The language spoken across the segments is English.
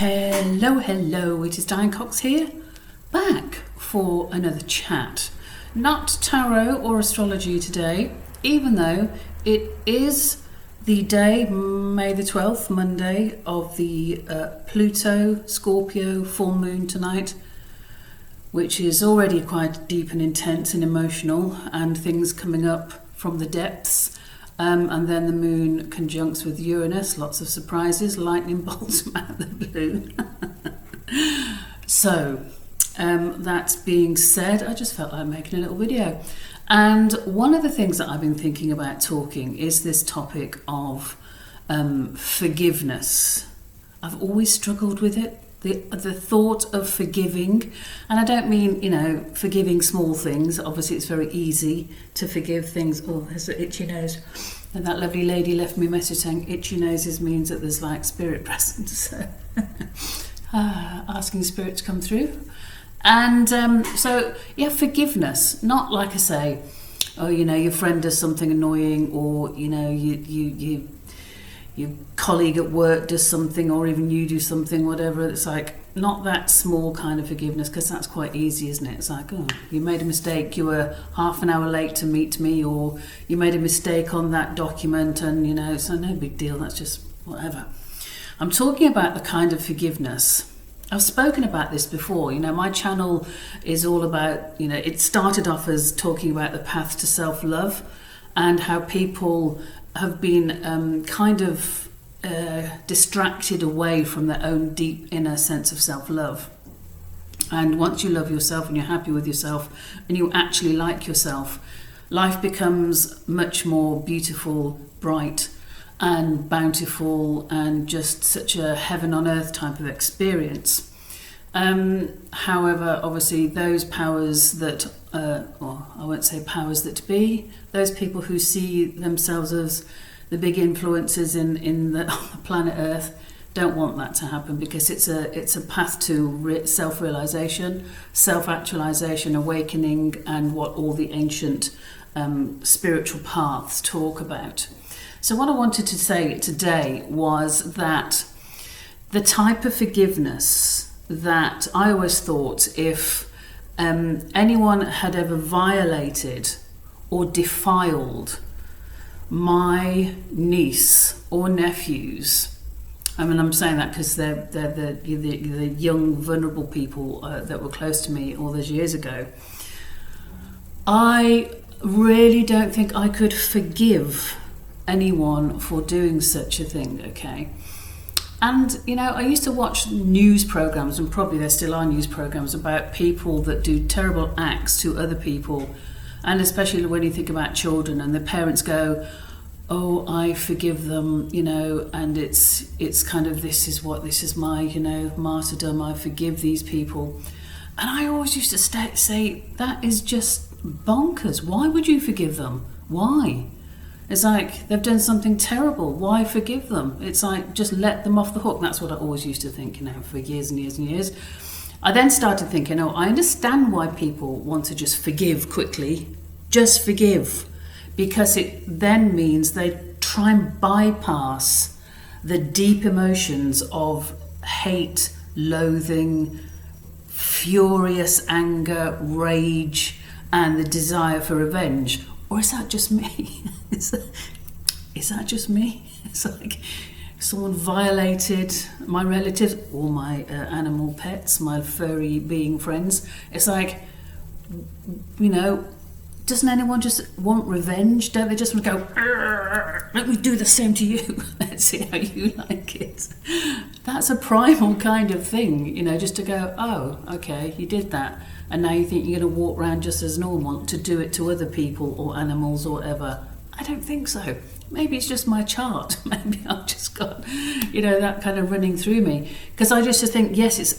Hello, it is Diane Cox here, back for another chat. Not tarot or astrology today, even though it is the day, May the 12th, Monday, of the Pluto, Scorpio, full moon tonight, which is already quite deep and intense and emotional, and things coming up from the depths. And then the moon conjuncts with Uranus, lots of surprises, lightning bolts out of the blue. So, that being said, I just felt like making a little video. And one of the things that I've been thinking about talking is this topic of forgiveness. I've always struggled with it. The thought of forgiving, and I don't mean, forgiving small things. Obviously, it's very easy to forgive things. Oh, there's an itchy nose. And that lovely lady left me a message saying itchy noses means that there's like spirit present. So asking spirit to come through. And forgiveness. Not like I say, your friend does something annoying, or, your colleague at work does something, or even you do something, whatever. It's like not that small kind of forgiveness, because that's quite easy, isn't it? It's like, oh, you made a mistake, you were half an hour late to meet me, or you made a mistake on that document, and so no big deal, that's just whatever. I'm talking about the kind of forgiveness. I've spoken about this before. My channel is all about, it started off as talking about the path to self-love, and how people have been distracted away from their own deep inner sense of self-love. And once you love yourself and you're happy with yourself and you actually like yourself, life becomes much more beautiful, bright and bountiful, and just such a heaven on earth type of experience. However, obviously those powers that, or I won't say powers that be, those people who see themselves as the big influences on the planet Earth, don't want that to happen, because it's a path to self-realization, self-actualization, awakening, and what all the ancient spiritual paths talk about. So what I wanted to say today was that the type of forgiveness that I always thought, if anyone had ever violated or defiled my niece or nephews, I'm saying that because they're the young, vulnerable people that were close to me all those years ago, I really don't think I could forgive anyone for doing such a thing, okay? And, I used to watch news programs, and probably there still are news programs, about people that do terrible acts to other people. And especially when you think about children, and the parents go, oh, I forgive them, and it's kind of, this is my, martyrdom, I forgive these people. And I always used to say, that is just bonkers. Why would you forgive them? Why? It's like, they've done something terrible. Why forgive them? It's like, just let them off the hook. That's what I always used to think, for years and years and years. I then started thinking, I understand why people want to just forgive quickly. Just forgive. Because it then means they try and bypass the deep emotions of hate, loathing, furious anger, rage, and the desire for revenge. Or is that just me? Is that just me? It's like someone violated my relatives or my animal pets, my furry being friends. It's like, doesn't anyone just want revenge? Don't they just want to go, let me do the same to you. Let's see how you like it. That's a primal kind of thing, just to go, oh, okay, you did that. And now you think you're going to walk around just as normal to do it to other people or animals or whatever. I don't think so. Maybe it's just my chart. Maybe I've just got, that kind of running through me. Because I just think, yes, it's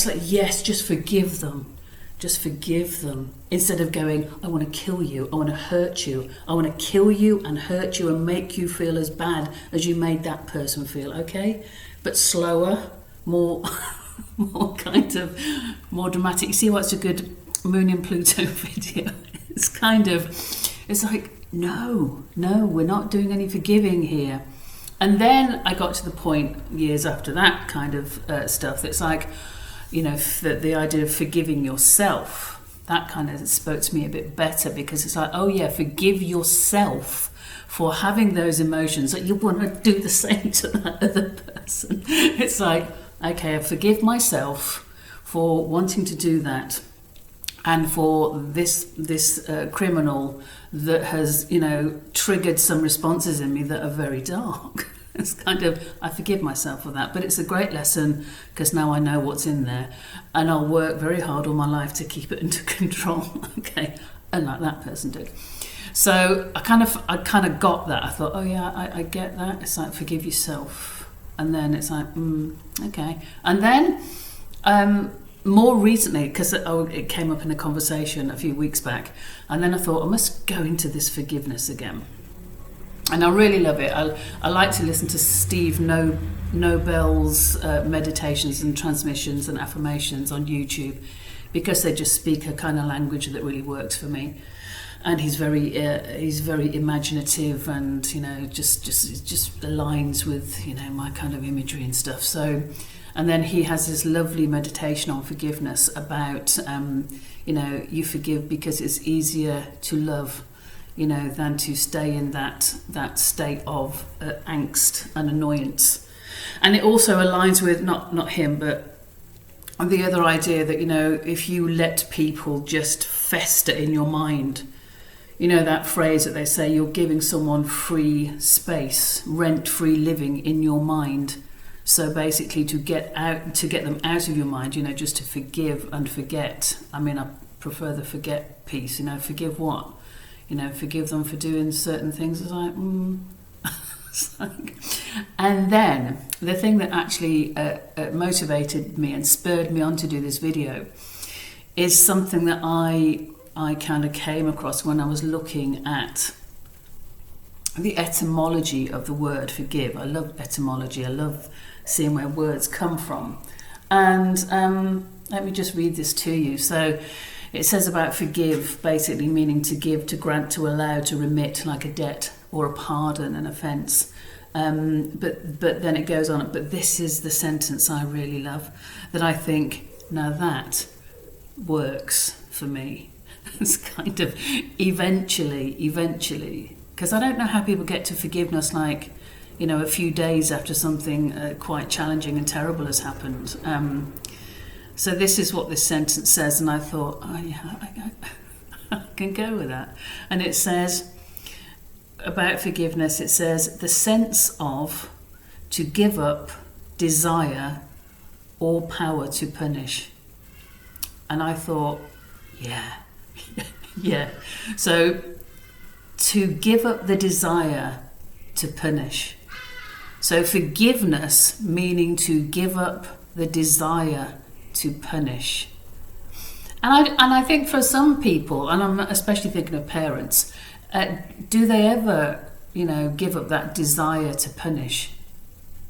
like, yes, just forgive them. Just forgive them. Instead of going, I want to kill you. I want to hurt you. I want to kill you and hurt you and make you feel as bad as you made that person feel, okay? But slower, more more dramatic. You see what's a good Moon and Pluto video? It's like, no, we're not doing any forgiving here. And then I got to the point years after that kind of stuff that's like, the idea of forgiving yourself, that kind of spoke to me a bit better, because it's like, oh yeah, forgive yourself for having those emotions, that you want to do the same to that other person. It's like, okay, I forgive myself for wanting to do that, and for this criminal that has, triggered some responses in me that are very dark. It's kind of, I forgive myself for that, but it's a great lesson, because now I know what's in there, and I'll work very hard all my life to keep it under control. Okay, unlike that person did. So I kind of got that. I thought, oh yeah, I get that. It's like, forgive yourself, and then it's like, okay, and then more recently, because it came up in a conversation a few weeks back, and then I thought, I must go into this forgiveness again. And I really love it. I like to listen to Steve Nobel's meditations and transmissions and affirmations on YouTube, because they just speak a kind of language that really works for me. And he's very imaginative, and just aligns with my kind of imagery and stuff. So, and then he has this lovely meditation on forgiveness about you forgive because it's easier to love, than to stay in that state of angst and annoyance. And it also aligns with not him, but the other idea that if you let people just fester in your mind, that phrase that they say, you're giving someone free space, rent-free living in your mind. So basically, to get them out of your mind, just to forgive and forget. I mean, I prefer the forget piece. Forgive what? Forgive them for doing certain things. It's like, It's like, and then the thing that actually motivated me and spurred me on to do this video is something that I kind of came across when I was looking at the etymology of the word forgive. I love etymology. I love seeing where words come from. And let me just read this to you. So it says about forgive, basically meaning to give, to grant, to allow, to remit, like a debt or a pardon, an offence. But then it goes on. But this is the sentence I really love, that I think, now that works for me. It's kind of eventually, because I don't know how people get to forgiveness like, a few days after something quite challenging and terrible has happened. So this is what this sentence says, and I thought, oh yeah, I can go with that. And it says, about forgiveness, it says, the sense of to give up, desire, or power to punish. And I thought, yeah. Yeah. So to give up the desire to punish. So forgiveness meaning to give up the desire to punish. And I think for some people, and I'm especially thinking of parents, do they ever, give up that desire to punish?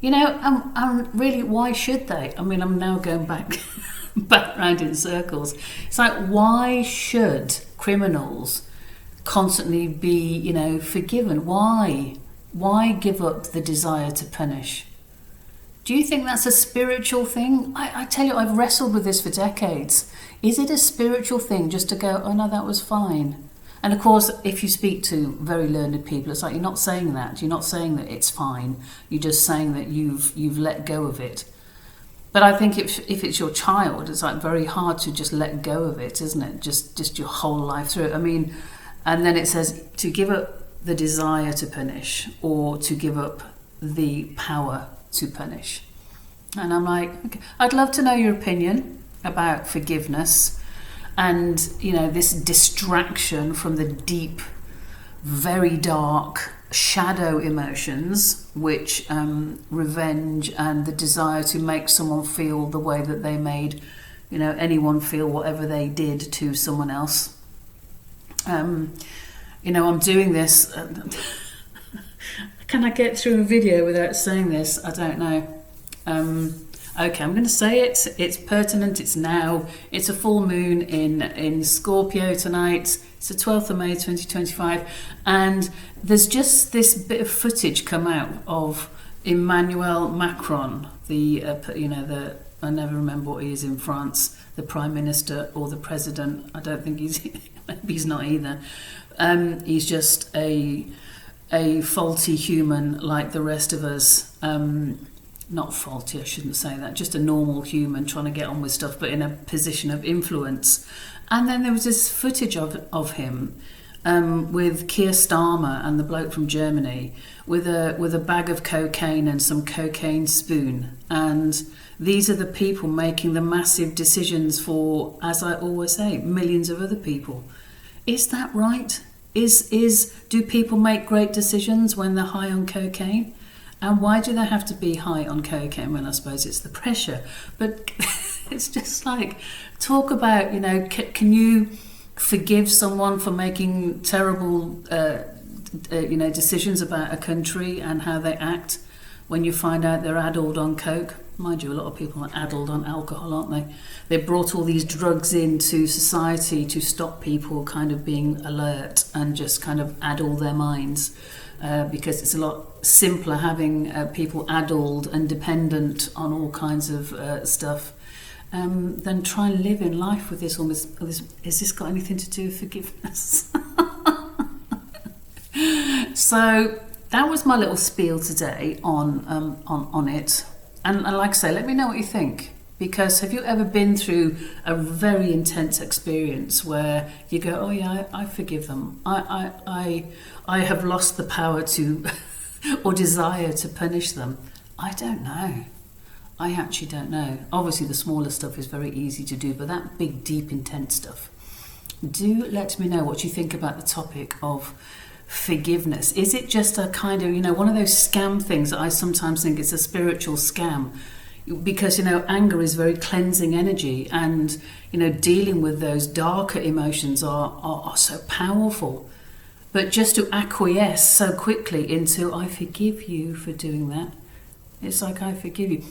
And really, why should they? I mean, I'm now going back round in circles. It's like, why should criminals constantly be, forgiven? Why give up the desire to punish? Do you think that's a spiritual thing? I tell you, I've wrestled with this for decades. Is it a spiritual thing just to go, oh no, that was fine? And of course, if you speak to very learned people, it's like, you're not saying that. You're not saying that it's fine. You're just saying that you've let go of it. But I think if it's your child, it's like very hard to just let go of it, isn't it? Just your whole life through. I mean, and then it says to give up the desire to punish, or to give up the power to punish. And I'm like, okay, I'd love to know your opinion about forgiveness and, this distraction from the deep, very dark shadow emotions, which revenge and the desire to make someone feel the way that they made, anyone feel whatever they did to someone else. I'm doing this. Can I get through a video without saying this? I don't know. Okay, I'm going to say it. It's pertinent. It's now. It's a full moon in Scorpio tonight. It's the 12th of May 2025. And there's just this bit of footage come out of Emmanuel Macron, the I never remember what he is in France, the Prime Minister or the President. I don't think maybe he's not either. He's just a faulty human like the rest of us. Not faulty, I shouldn't say that, just a normal human trying to get on with stuff, but in a position of influence. And then there was this footage of him with Keir Starmer and the bloke from Germany with a bag of cocaine and some cocaine spoon. And these are the people making the massive decisions for, as I always say, millions of other people. Is that right? Do people make great decisions when they're high on cocaine? And why do they have to be high on cocaine? Well, I suppose it's the pressure. But it's just like, talk about, can you forgive someone for making terrible, decisions about a country and how they act when you find out they're addled on coke? Mind you, a lot of people are addled on alcohol, aren't they? They brought all these drugs into society to stop people kind of being alert and just kind of addle their minds. Because it's a lot simpler having people addled and dependent on all kinds of stuff than try and live in life with this almost. Has this got anything to do with forgiveness? So that was my little spiel today on it. And like I say, let me know what you think. Because have you ever been through a very intense experience where you go, oh yeah, I forgive them. I have lost the power to or desire to punish them. I don't know. I actually don't know. Obviously the smaller stuff is very easy to do, but that big, deep, intense stuff. Do let me know what you think about the topic of forgiveness. Is it just a kind of, one of those scam things that I sometimes think it's a spiritual scam? Because anger is very cleansing energy, and dealing with those darker emotions are so powerful. But just to acquiesce so quickly into I forgive you for doing that, it's like I forgive you.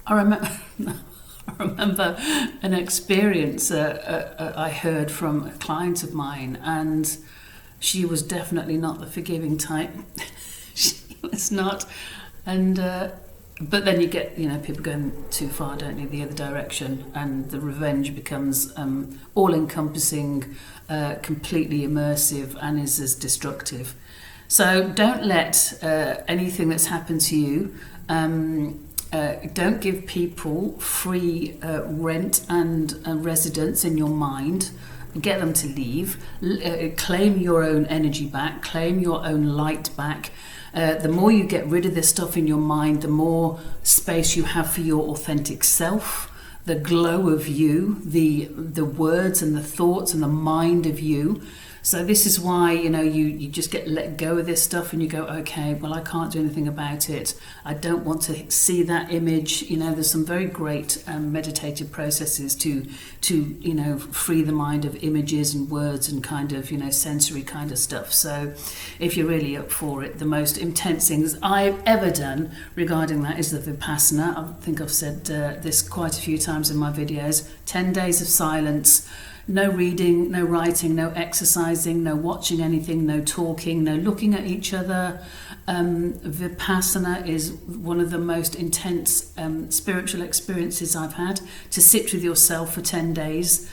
I remember an experience I heard from a client of mine, and she was definitely not the forgiving type. She was not, and. But then you get, people going too far, don't you, the other direction, and the revenge becomes all-encompassing, completely immersive, and is as destructive. So don't let anything that's happened to you, don't give people free rent and residence in your mind. Get them to leave. Claim your own energy back. Claim your own light back. The more you get rid of this stuff in your mind, the more space you have for your authentic self, the glow of you, the words and the thoughts and the mind of you. So this is why, you just get let go of this stuff and you go, okay, well, I can't do anything about it. I don't want to see that image. There's some very great meditative processes to free the mind of images and words and kind of, sensory kind of stuff. So if you're really up for it, the most intense things I've ever done regarding that is the Vipassana. I think I've said this quite a few times in my videos. 10 days of silence. No reading, no writing, no exercising, no watching anything, no talking, no looking at each other. Vipassana is one of the most intense spiritual experiences I've had. To sit with yourself for 10 days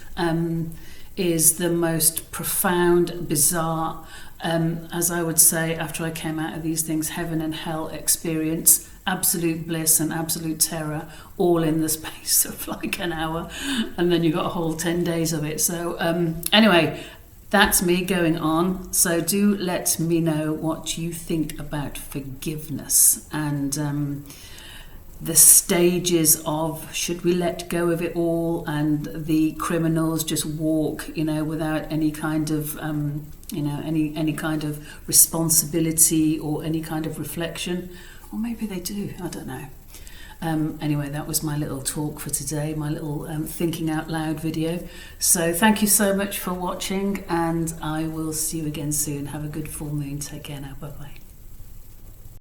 is the most profound, bizarre, as I would say after I came out of these things, heaven and hell experience. Absolute bliss and absolute terror all in the space of like an hour, and then you got a whole 10 days of it. So anyway, that's me going on. So do let me know what you think about forgiveness and the stages of should we let go of it all and the criminals just walk without any kind of any kind of responsibility or any kind of reflection. Or maybe they do, I don't know. Anyway, that was my little talk for today, my little thinking out loud video. So thank you so much for watching, and I will see you again soon. Have a good full moon. Take care now. Bye-bye.